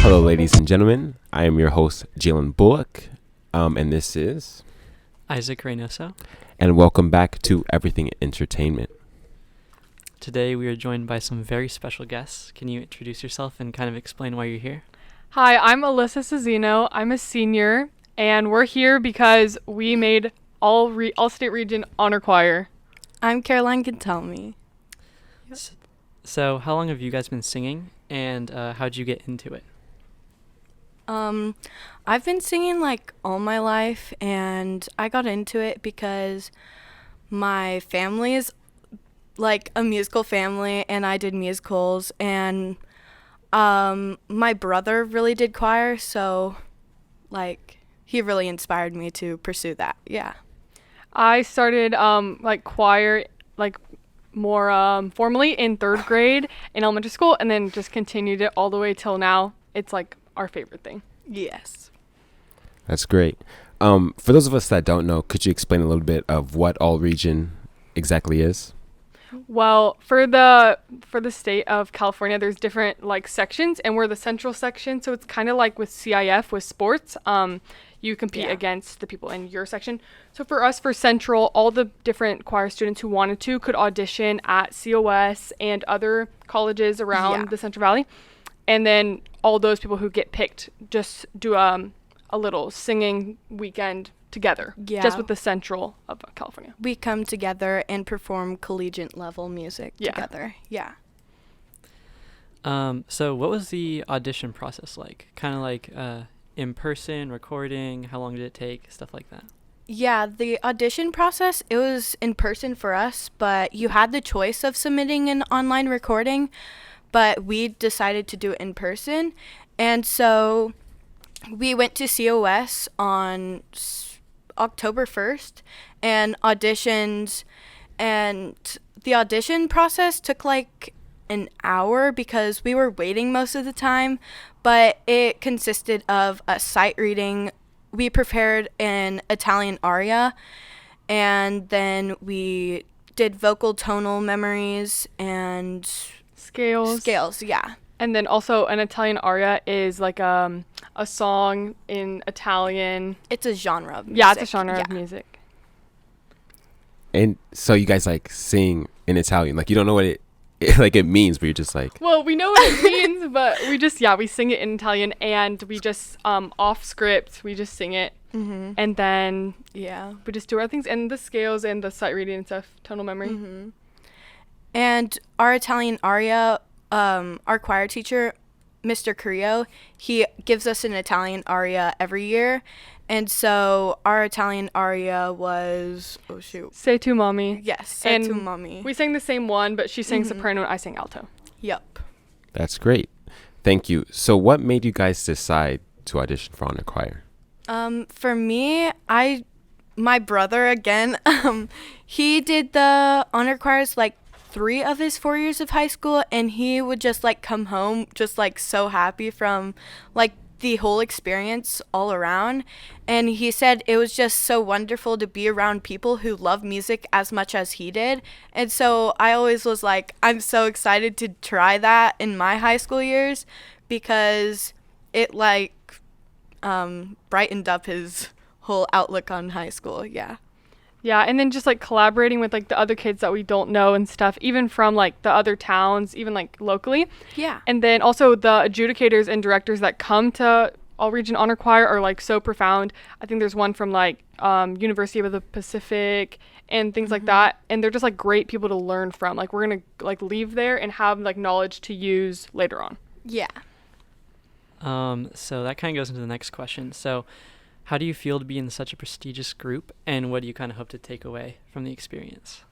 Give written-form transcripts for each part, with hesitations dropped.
Hello, ladies and gentlemen. I am your host, Jalen Bullock, and this is Isaac Reynoso. And welcome back to Everything Entertainment. Today we are joined by some very special guests. Can you introduce yourself and kind of explain why you're here? Hi, I'm Alyssa Sozinho. I'm a senior, and we're here because we made all-state region honor choir. I'm Caroline Cantelmi. So how long have you guys been singing, and how'd you get into it? I've been singing like all my life, and I got into it because my family is like a musical family, and I did musicals, and my brother really did choir, so like he really inspired me to pursue that. Yeah. I started like choir like more formally in third grade in elementary school, and then just continued it all the way till now. It's like our favorite thing. Yes. That's great. For those of us that don't know, could you explain a little bit of what all region exactly is? Well, for the state of California, there's different like sections, and we're the central section, so it's kind of like with CIF with sports. You compete against the people in your section. So for us, for Central, all the different choir students who wanted to could audition at COS and other colleges around the Central Valley. And then all those people who get picked just do a little singing weekend together, just with the Central of California. We come together and perform collegiate level music together. Yeah. So what was the audition process like? Kind of like in person, recording, how long did it take, stuff like that? Yeah, the audition process, it was in person for us, but you had the choice of submitting an online recording, but we decided to do it in person. And so we went to COS on October 1st and auditioned, and the audition process took like an hour because we were waiting most of the time, but it consisted of a sight reading. We prepared an Italian aria, and then we did vocal tonal memories and Scales, yeah. And then also an Italian aria is like a song in Italian. It's a genre of music. Yeah, it's a genre of music. And so you guys like sing in Italian, like you don't know what it means, but you're just like. Well, we know what it means, but we sing it in Italian, and we just off script, we just sing it, and then we just do our things, and the scales and the sight reading and stuff, tonal memory. And our Italian aria, our choir teacher, Mr. Carrillo, he gives us an Italian aria every year. And so our Italian aria was, Say Tu Mommy. Yes, Say Tu Mommy. We sang the same one, but she sang soprano and I sang alto. Yep. That's great. Thank you. So what made you guys decide to audition for honor choir? For me, my brother again, he did the honor choirs like 3 of his 4 years of high school, and he would just like come home just like so happy from like the whole experience all around. And he said it was just so wonderful to be around people who love music as much as he did. And so I always was like, I'm so excited to try that in my high school years, because it like brightened up his whole outlook on high school. Yeah, and then just like collaborating with like the other kids that we don't know and stuff, even from like the other towns, even like locally. Yeah. And then also the adjudicators and directors that come to All Region Honor Choir are like so profound. I think there's one from like University of the Pacific and things like that, and they're just like great people to learn from. Like we're gonna like leave there and have like knowledge to use later on. Yeah. So that kind of goes into the next question. So how do you feel to be in such a prestigious group, and what do you kind of hope to take away from the experience?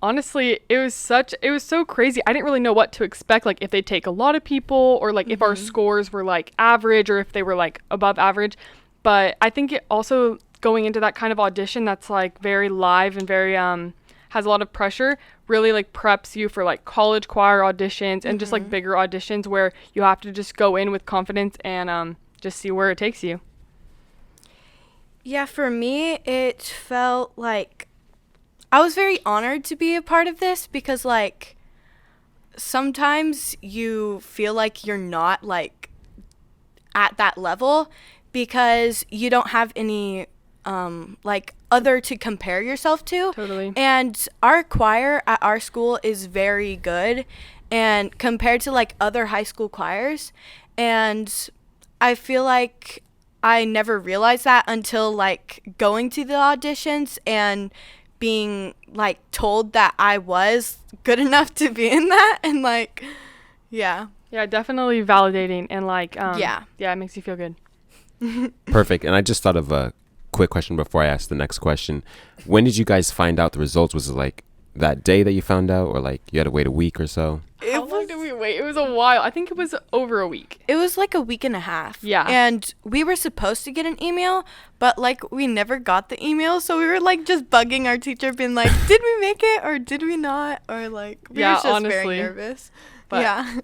Honestly, it was so crazy. I didn't really know what to expect, like if they take a lot of people, or like if our scores were like average, or if they were like above average. But I think it also, going into that kind of audition that's like very live and very has a lot of pressure, really like preps you for like college choir auditions and just like bigger auditions where you have to just go in with confidence and just see where it takes you. Yeah, for me, it felt like I was very honored to be a part of this, because like sometimes you feel like you're not like at that level because you don't have any like other to compare yourself to. Totally. And our choir at our school is very good and compared to like other high school choirs. And I feel like I never realized that until like going to the auditions and being like told that I was good enough to be in that. And like, yeah. Yeah, definitely validating and like, Yeah, it makes you feel good. Perfect. And I just thought of a quick question before I ask the next question. When did you guys find out the results? Was it like that day that you found out, or like you had to wait a week or so? How long did we wait? It was a while. I think it was over a week. It was like a week and a half. Yeah. And we were supposed to get an email, but like we never got the email. So we were like just bugging our teacher, being like, did we make it or did we not? Or like, we were just honestly, very nervous. But yeah.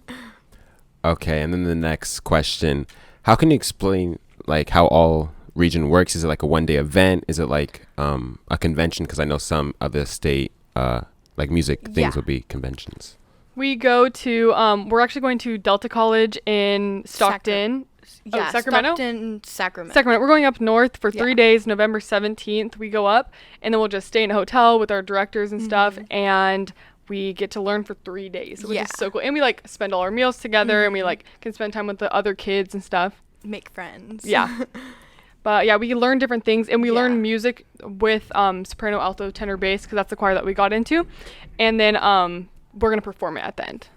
Okay. And then the next question, how can you explain like how all region works? Is it like a 1-day event? Is it like a convention? Because I know some of the state like music things Yeah. will be conventions. we go to, we're actually going to Delta College in Stockton. Yeah. Sacramento? Stockton, Sacramento. Sacramento. We're going up north for 3 Yeah. days. November 17th, we go up, and then we'll just stay in a hotel with our directors and stuff, and we get to learn for 3 days, which Yeah. is so cool. And we like spend all our meals together, and we like can spend time with the other kids and stuff. Make friends. Yeah. But yeah, we learn different things, and we Yeah. learn music with soprano, alto, tenor, bass, because that's the choir that we got into, and then we're gonna perform it at the end.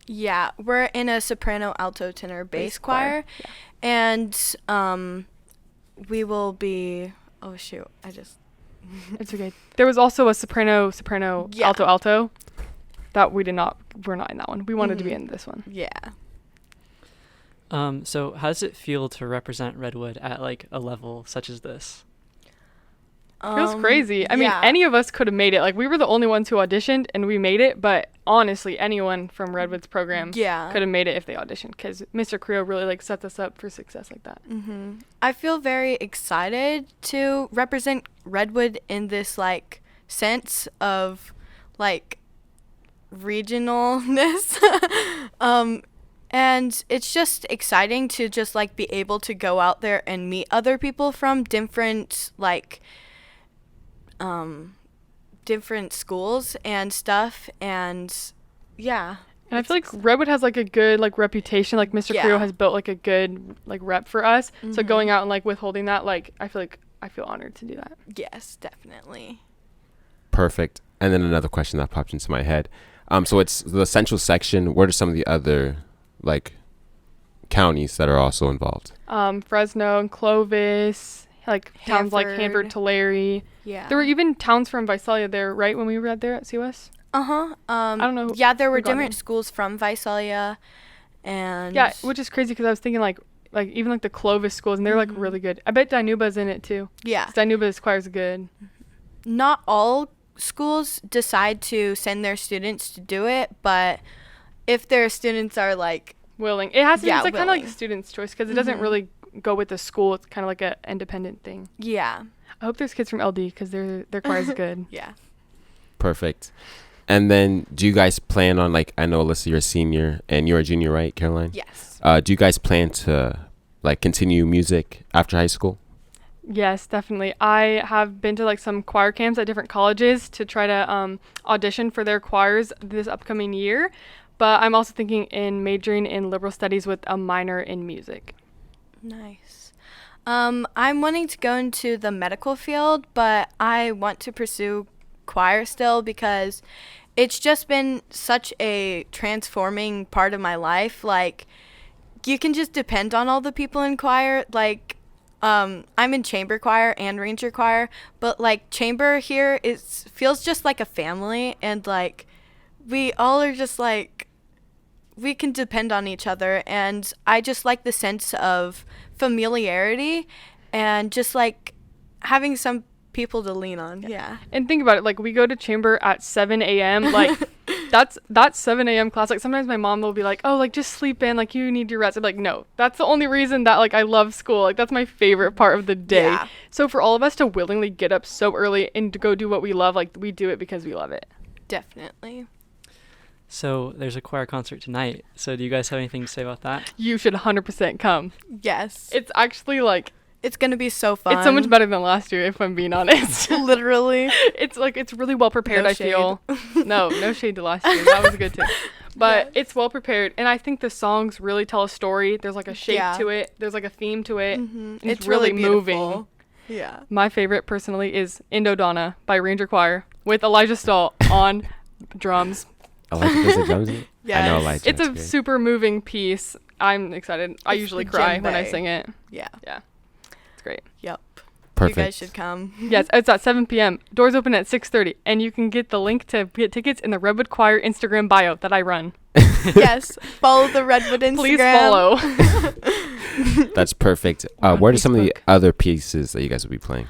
Yeah, we're in a soprano, alto, tenor, bass choir. choir, and we will be. Oh shoot! It's okay. There was also a soprano, Yeah. alto. That we're not in that one. We wanted to be in this one. Yeah. So how does it feel to represent Redwood at like a level such as this? Feels crazy. I mean, yeah. any of us could have made it. Like, we were the only ones who auditioned, and we made it. But honestly, anyone from Redwood's program Yeah. could have made it if they auditioned, because Mr. Creo really like sets us up for success like that. I feel very excited to represent Redwood in this like sense of like regionalness. And it's just exciting to just like be able to go out there and meet other people from different like different schools and stuff, and yeah. And I feel like Redwood has like a good like reputation. Like Mr. Yeah. Creo has built like a good like rep for us. So going out and like withholding that, like I feel honored to do that. Yes, definitely. Perfect. And then another question that popped into my head. So it's the central section. What are some of the other like counties that are also involved? Fresno and Clovis, like towns like Hanford, Hanford. Tulare. Yeah. There were even towns from Visalia there, right, when we were there at COS? I don't know Yeah, there were who got different in. schools from Visalia, and Yeah, which is crazy because I was thinking like even like the Clovis schools, and they're like really good. I bet Dinuba's in it too. yeah, 'Cause Dinuba's choir's good. not all schools decide to send their students to do it, but if their students are like, Willing. It has to be, Yeah, it's like kind of like willing. student's choice because it doesn't really go with the school. It's kind of like an independent thing. yeah, I hope there's kids from LD because their choir's good. yeah. Perfect. And then do you guys plan on, like, I know Alyssa, you're a senior and you're a junior, right, Caroline? Yes. Do you guys plan to like continue music after high school? Yes, definitely. I have been to like some choir camps at different colleges to try to audition for their choirs this upcoming year. But I'm also thinking in majoring in liberal studies with a minor in music. Nice. I'm wanting to go into the medical field, but I want to pursue choir still because it's just been such a transforming part of my life. Like, you can just depend on all the people in choir. Like, I'm in chamber choir and ranger choir, but like chamber here feels just like a family, and like we all are just like, we can depend on each other, and I just like the sense of familiarity and just like having some people to lean on. Yeah. And think about it, like we go to chamber at 7 a.m. Like that's 7 a.m. class. Like sometimes my mom will be like, oh, like just sleep in, like you need your rest. I'm like, no, that's the only reason that like I love school. Like that's my favorite part of the day. Yeah. So for all of us to willingly get up so early and to go do what we love, like we do it because we love it. Definitely. So there's a choir concert tonight. So do you guys have anything to say about that? You should 100% come. Yes. It's actually like, It's going to be so fun. it's so much better than last year, if I'm being honest. Literally. It's like, it's really well prepared, No I feel. No shade to last year. That was good too. But Yes. it's well prepared. And I think the songs really tell a story. There's like a shape Yeah. to it. There's like a theme to it. Mhm. And it's really moving. beautiful. Yeah. My favorite personally is Indodonna by Ranger Choir with Elijah Stahl on drums. Elijah plays the drums in it? I know Yes. Elijah. It's that's a great. super moving piece. I'm excited. I It's usually the cry when I djembe. sing it. Yeah. It's great. Yep. Perfect. You guys should come. Yes, it's at 7 p.m. Doors open at 6:30, and you can get the link to get tickets in the Redwood Choir Instagram bio that I run. Yes. Follow the Redwood Instagram. Please follow. That's perfect. On What are some of the Facebook. other pieces that you guys will be playing?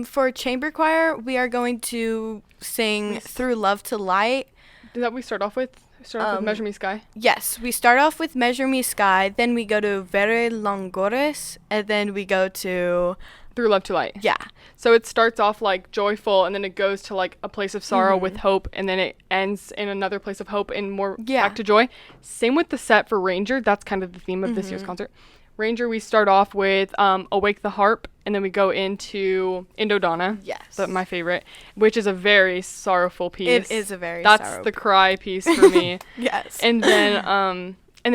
For chamber choir, we are going to sing Through Love to Light. Is that what we start off with? Start off with Measure Me Sky. Yes, we start off with Measure Me Sky, then we go to Vere Langores, and then we go to, Through Love to Light. yeah. So it starts off like joyful, and then it goes to like a place of sorrow Mhm. with hope, and then it ends in another place of hope and more Yeah. back to joy. Same with the set for Ranger. That's kind of the theme of this year's Mhm. concert. Ranger, we start off with Awake the Harp, and then we go into Indodonna. Yes. My favorite, which is a very sorrowful piece. It is a very That's sorrow the cry piece for me. Yes. And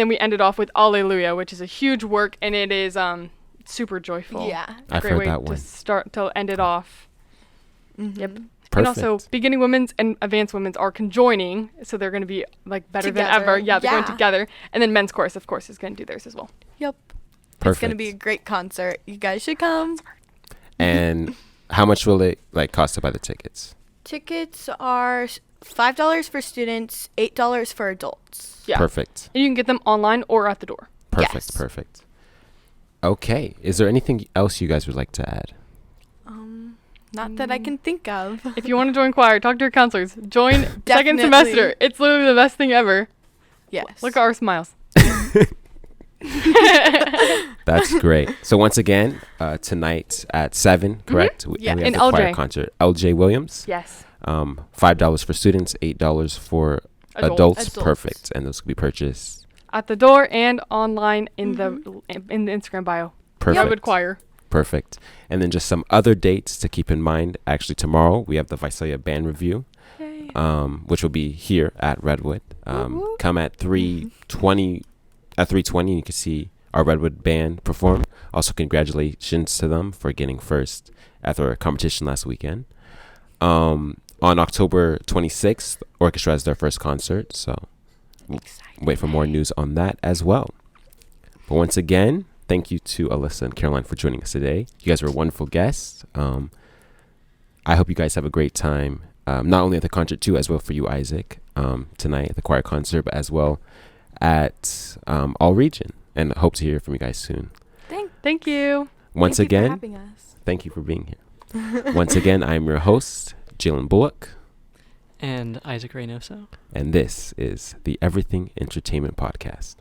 then we ended off with Alleluia, which is a huge work, and it is super joyful. yeah. I've Great heard way that to one. start to end it off. Mhm. Yep. Perfect. And also, beginning women's and advanced women's are conjoining, so they're going to be like better than ever. Together. Yeah, they're going Yeah. together. And then men's chorus, of course, is going to do theirs as well. Yep. Perfect. It's going to be a great concert. You guys should come. And how much will it cost to buy the tickets? Tickets are $5 for students, $8 for adults. Yeah. Perfect. And you can get them online or at the door. Perfect. Yes. Perfect. Okay. Is there anything else you guys would like to add? Not that I can think of. If you want to join choir, talk to your counselors. Join second Definitely. semester. It's literally the best thing ever. Yes. Look at our smiles. That's great. So once again, tonight at 7, correct? Yeah. We have In the choir LJ. concert. LJ Williams. Yes. $5 for students, $8 for adults. Adults. Perfect. And those can be purchased. At the door and online in the Instagram bio. Perfect. Redwood Choir. Perfect. And then just some other dates to keep in mind. Actually, tomorrow we have the Visalia Band Review, Yay. which will be here at Redwood. Woo-woo. Come at 3:20. At 3:20, you can see our Redwood band perform. Also, congratulations to them for getting first at their competition last weekend. On October 26th, orchestra has their first concert, so Exciting. wait for more news on that as well. But once again, thank you to Alyssa and Caroline for joining us today. You guys were wonderful guests. I hope you guys have a great time, not only at the concert too, as well for you, Isaac, tonight at the choir concert, but as well at All Region. And hope to hear from you guys soon. Thank you. Once Thank you for again, having us. thank you for being here. Once again, I'm your host, Jalen Bullock, And Isaac Reynoso. and this is the Everything Entertainment Podcast.